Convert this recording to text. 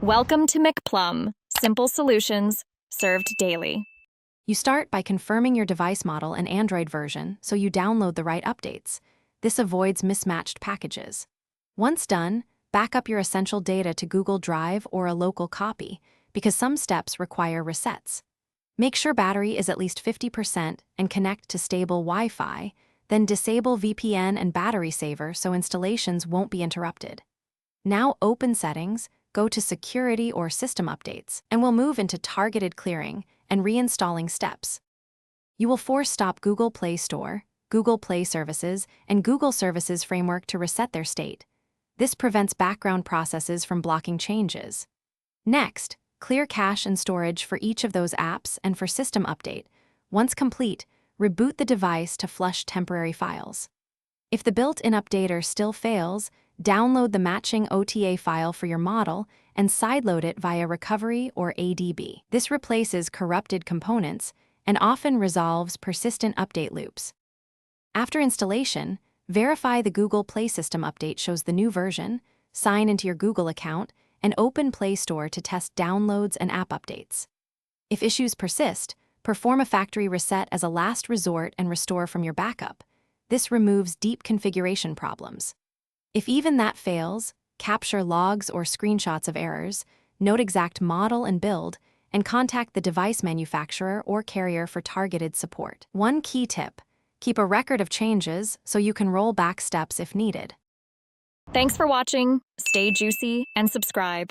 Welcome to McPlum, simple solutions served daily. You start by confirming your device model and Android version so you download the right updates. This avoids mismatched packages. Once done, back up your essential data to Google Drive or a local copy, because some steps require resets. Make sure battery is at least 50% and connect to stable Wi-Fi, then disable VPN and battery saver so installations won't be interrupted. Now open Settings, go to Security or System Updates, and we'll move into Targeted Clearing and Reinstalling steps. You will force stop Google Play Store, Google Play Services, and Google Services Framework to reset their state. This prevents background processes from blocking changes. Next, clear cache and storage for each of those apps and for System Update. Once complete, reboot the device to flush temporary files. If the built-in updater still fails, download the matching OTA file for your model and sideload it via Recovery or ADB. This replaces corrupted components and often resolves persistent update loops. After installation, verify the Google Play System update shows the new version, sign into your Google account, and open Play Store to test downloads and app updates. If issues persist, perform a factory reset as a last resort and restore from your backup. This removes deep configuration problems. If even that fails, capture logs or screenshots of errors, note exact model and build, and contact the device manufacturer or carrier for targeted support. One key tip: keep a record of changes so you can roll back steps if needed. Thanks for watching. Stay juicy and subscribe.